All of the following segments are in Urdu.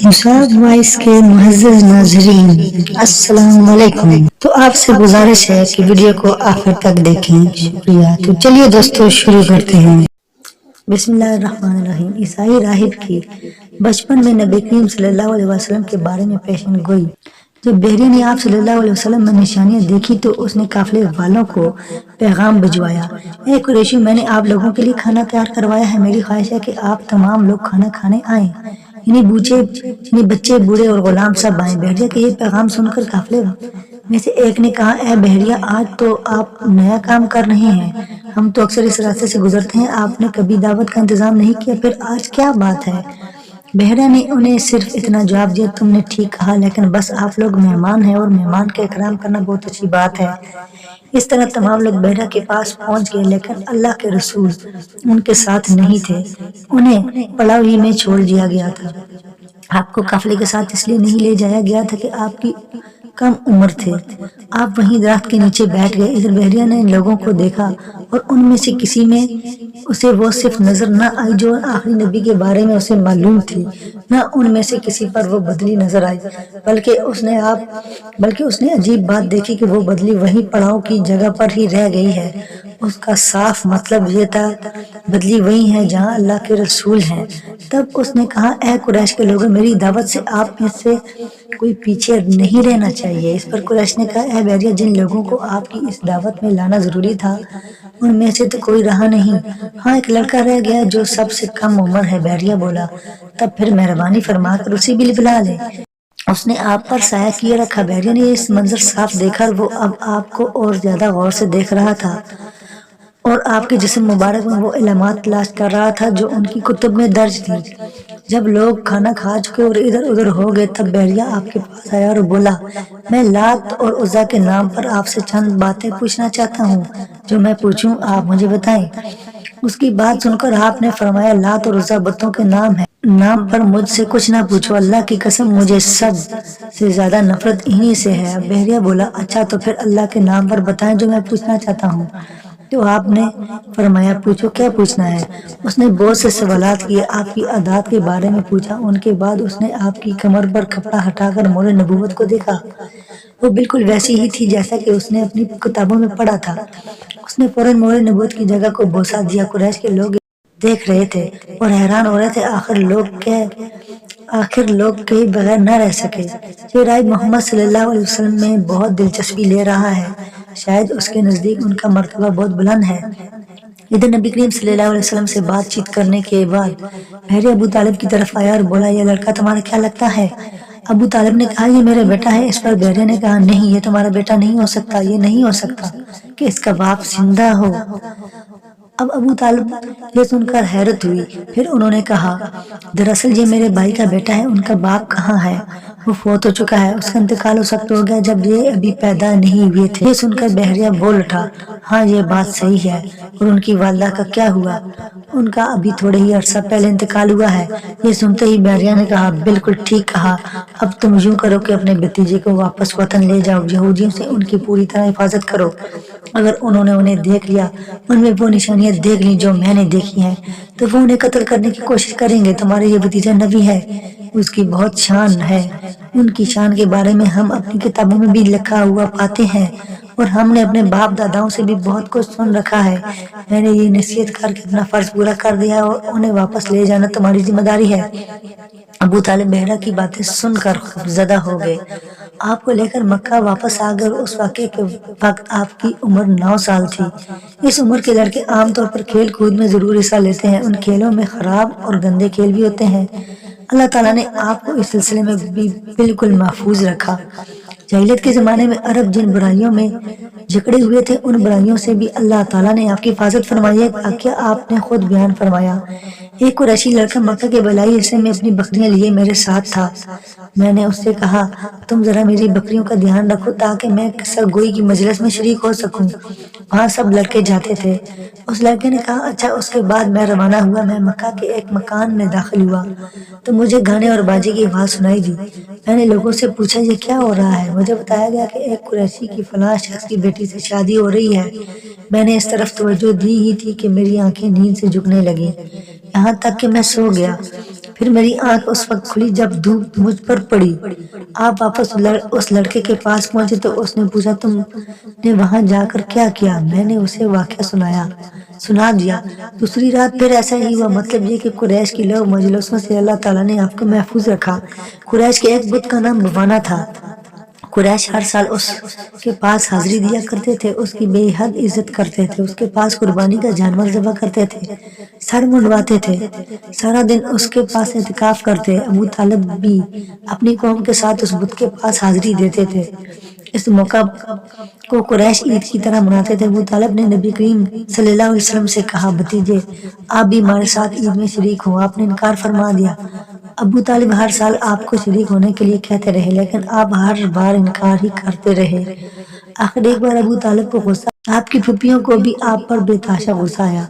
مصعب وائس کے معزز ناظرین، السلام علیکم۔ تو آپ سے گزارش ہے کہ ویڈیو کو آخر تک دیکھیں، شکریہ۔ تو چلیے دوستو شروع کرتے ہیں۔ بسم اللہ الرحمن الرحیم۔ عیسائی راہب کی بچپن میں نبی کریم صلی اللہ علیہ وسلم کے بارے میں پیشن گوئی۔ جب بحری نے آپ صلی اللہ علیہ وسلم میں نشانیاں دیکھی تو اس نے قافلے والوں کو پیغام بھجوایا: اے قریشی، میں نے آپ لوگوں کے لیے کھانا تیار کروایا ہے۔ میری خواہش ہے کہ آپ تمام لوگ کھانا کھانے آئیں، یعنی بچے، بوڑھے اور غلام سب آئیں۔ بحریہ کا یہ پیغام سن کر قافلے میں سے ایک نے کہا: اے بحریہ، آج تو آپ نیا کام کر رہے ہیں، ہم تو اکثر اس راستے سے گزرتے ہیں، آپ نے کبھی دعوت کا انتظام نہیں کیا، پھر آج کیا بات ہے؟ بحریہ نے انہیں صرف اتنا جواب دیا: تم نے ٹھیک کہا، لیکن بس آپ لوگ مہمان ہیں اور مہمان کا اکرام کرنا بہت اچھی بات ہے۔ اس طرح تمام لوگ بحریہ کے پاس پہنچ گئے، لیکن اللہ کے رسول ان کے ساتھ نہیں تھے، انہیں پڑاؤ ہی میں چھوڑ دیا گیا تھا۔ آپ کو قافلے کے ساتھ اس لیے نہیں لے جایا گیا تھا کہ آپ کی کم عمر تھے، آپ وہیں درخت کے نیچے بیٹھ گئے۔ ادھر بحریہ نے لوگوں کو دیکھا اور ان میں سے کسی میں اسے وہ صفت نظر نہ آئی جو آخری نبی کے بارے میں اسے معلوم تھی، نہ ان میں سے کسی پر وہ بدلی نظر آئی، بلکہ اس نے عجیب بات دیکھی کہ وہ بدلی وہیں پڑاؤ کی جگہ پر ہی رہ گئی ہے۔ اس کا صاف مطلب یہ تھا، بدلی وہیں ہے جہاں اللہ کے رسول ہیں۔ تب اس نے کہا: اے قریش کے لوگوں، میری دعوت سے آپ میں سے کوئی پیچھے نہیں رہنا چاہیے۔ اس پر قریش نے کہا: اے بحریہ، جن لوگوں کو آپ کی اس دعوت میں لانا ضروری تھا ان میں سے تو کوئی رہا نہیں، ہاں ایک لڑکا رہ گیا جو سب سے کم عمر ہے۔ بحریہ بولا: تب پھر مہربانی فرما کر اسے بھی بلا لیں، اس نے آپ پر سایہ کیے رکھا۔ بحریہ نے یہ منظر صاف دیکھا اور وہ اب آپ کو اور زیادہ غور سے دیکھ رہا تھا اور آپ کے جسم مبارک میں وہ علامات تلاش کر رہا تھا جو ان کی کتب میں درج تھی۔ جب لوگ کھانا کھا چکے اور ادھر ادھر ہو گئے تب بحریہ آپ کے پاس آیا اور بولا: میں لات اور عزیٰ کے نام پر آپ سے چند باتیں پوچھنا چاہتا ہوں، جو میں پوچھوں آپ مجھے بتائیں۔ اس کی بات سن کر آپ نے فرمایا: لات اور عزیٰ بتوں کے نام ہیں، نام پر مجھ سے کچھ نہ پوچھو، اللہ کی قسم مجھے سب سے زیادہ نفرت انہی سے ہے۔ بحریہ بولا: اچھا تو پھر اللہ کے نام پر بتائیں جو میں پوچھنا چاہتا ہوں۔ تو آپ نے فرمایا: پوچھو، کیا پوچھنا ہے؟ اس نے بہت سے سوالات کیے، آپ کی عادات کے بارے میں پوچھا، ان کے بعد اس نے آپ کی کمر پر کپڑا ہٹا کر مہر نبوت کو دیکھا، وہ بالکل ویسی ہی تھی جیسا کہ اس نے اپنی کتابوں میں پڑھا تھا۔ اس نے فوراً مہر نبوت کی جگہ کو بوسہ دیا۔ قریش کے لوگ دیکھ رہے تھے اور حیران ہو رہے تھے، آخر لوگ کہیں بغیر نہ رہ سکے۔ یہ راہب محمد صلی اللہ علیہ وسلم میں بہت دلچسپی لے رہا ہے، شاید اس کے نزدیک ان کا مرتبہ بہت بلند ہے۔ ادھر نبی کریم صلی اللہ علیہ وسلم سے بات چیت کرنے کے بعد بحریہ ابو طالب کی طرف آیا اور بولا: یہ لڑکا تمہارا کیا لگتا ہے؟ ابو طالب نے کہا: یہ میرا بیٹا ہے۔ اس پر بحریہ نے کہا: نہیں، یہ تمہارا بیٹا نہیں ہو سکتا، یہ نہیں ہو سکتا کہ اس کا باپ زندہ ہو۔ اب ابو طالب یہ سن کر حیرت ہوئی، پھر انہوں نے کہا: دراصل یہ میرے بھائی کا بیٹا ہے، ان کا باپ کہاں ہے؟ وہ فوت ہو چکا ہے، اس کا انتقال اس وقت ہو گیا جب یہ ابھی پیدا نہیں ہوئے تھے۔ یہ سن کر بحریہ بول اٹھا: ہاں یہ بات صحیح ہے، اور ان کی والدہ کا کیا ہوا؟ ان کا ابھی تھوڑے ہی عرصہ پہلے انتقال ہوا ہے۔ یہ سنتے ہی بحریہ نے کہا: بالکل ٹھیک کہا، اب تم یوں کرو کہ اپنے بھتیجے کو واپس وطن لے جاؤ، یہودیوں سے ان کی پوری طرح حفاظت کرو، اگر انہوں نے انہیں دیکھ لیا، ان میں وہ نشانیاں دیکھ لی جو میں نے دیکھی ہیں، تو وہ انہیں قتل کرنے کی کوشش کریں گے۔ تمہارا یہ بھتیجا نبی ہے، اس کی بہت شان ہے، ان کی شان کے بارے میں ہم اپنی کتابوں میں بھی لکھا ہوا پاتے ہیں، اور ہم نے اپنے باپ داداؤں سے بھی بہت کچھ سن رکھا ہے۔ میں نے یہ نصیحت کر کے اپنا فرض پورا کر دیا اور انہیں واپس لے جانا تمہاری ذمہ داری ہے۔ ابو طالب بحریہ کی باتیں سن کر خوفزدہ ہو گئے، آپ کو لے کر مکہ واپس آ گئے اور اس واقعے کے وقت آپ کی عمر 9 سال تھی۔ اس عمر کے لڑکے عام طور پر کھیل کود میں ضرور حصہ لیتے ہیں، ان کھیلوں میں خراب اور گندے کھیل بھی ہوتے ہیں۔ اللہ تعالیٰ نے آپ کو اس سلسلے میں بھی بالکل محفوظ رکھا۔ جاہلیت کے زمانے میں عرب جن برائیوں میں جکڑے ہوئے تھے، ان برائیوں سے بھی اللہ تعالیٰ نے آپ کی حفاظت فرمائی ہے۔ واقعہ آپ نے خود بیان فرمایا: ایک قریشی لڑکا مکہ کے بالائی حصے میں اپنی بکریاں لیے میرے ساتھ تھا، میں نے اس سے کہا: تم ذرا میری بکریوں کا دھیان رکھو تاکہ میں قصہ گوئی کی مجلس میں شریک ہو سکوں۔ وہاں سب لڑکے جاتے تھے۔ اس لڑکے نے کہا: اچھا۔ اس کے بعد میں روانہ ہوا، میں مکہ کے ایک مکان میں داخل ہوا تو مجھے گانے اور باجے کی آواز سنائی دی۔ میں نے لوگوں سے پوچھا: یہ کیا ہو رہا ہے؟ مجھے بتایا گیا کہ ایک قریشی کی فلاں شخص کی بیٹی سے شادی ہو رہی ہے۔ میں نے اس طرف توجہ دی ہی تھی کہ میری آنکھیں نیند سے جھکنے لگیں، یہاں تک کہ میں سو گیا۔ پھر میری آنکھ اس وقت کھلی جب دھوپ مجھ پر پڑی۔ آپ واپس اس لڑکے کے پاس پہنچے تو اس نے پوچھا تم نے وہاں جا کر کیا کیا؟ میں نے اسے واقعہ سنا دیا۔ دوسری رات پھر ایسا ہی ہوا، مطلب یہ کہ قریش کی لو مجلسوں سے اللہ تعالیٰ نے آپ کو محفوظ رکھا۔ قریش کے ایک بت کا نام بوانا تھا۔ قریش ہر سال اس کے پاس حاضری دیا کرتے تھے، اس کی بے حد عزت کرتے تھے، اس کے پاس قربانی کا جانور ذبح کرتے تھے، سر منڈواتے تھے، سارا دن اس کے پاس اعتکاف کرتے۔ ابو طالب بھی اپنی قوم کے ساتھ اس بت کے پاس حاضری دیتے تھے۔ اس موقع کو قریش عید کی طرح مناتے تھے۔ ابو طالب نے نبی کریم صلی اللہ علیہ وسلم سے کہا بھتیجے آپ بھی ہمارے ساتھ عید میں شریک ہوں۔ آپ نے انکار فرما دیا۔ ابو طالب ہر سال آپ کو شریک ہونے کے لیے کہتے رہے لیکن آپ ہر بار انکار ہی کرتے رہے۔ آخر ایک بار ابو طالب کو غصہ، آپ کی پھوپھیوں کو بھی آپ پر بے تحاشا غصہ آیا۔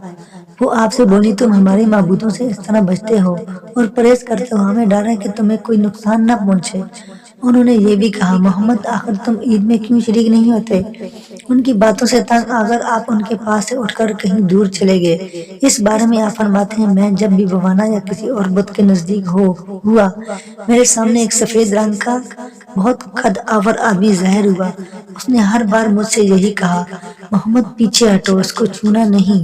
وہ آپ سے بولی تم ہمارے معبودوں سے اس طرح بچتے ہو اور پرہیز کرتے ہو، ہمیں ڈر ہے کہ تمہیں کوئی نقصان نہ پہنچے۔ انہوں نے یہ بھی کہا محمد آخر تم عید میں کیوں شریک نہیں ہوتے؟ ان کی باتوں سے تنگ آ کر آپ ان کے پاس سے اٹھ کر کہیں دور چلے گئے۔ اس بارے میں آپ فرماتے ہیں میں جب بھی بوانا یا کسی اور بت کے نزدیک ہوا میرے سامنے ایک سفید رنگ کا بہت قد آور آدمی ظاہر ہوا۔ اس نے ہر بار مجھ سے یہی کہا محمد پیچھے ہٹو، اس کو چھونا نہیں۔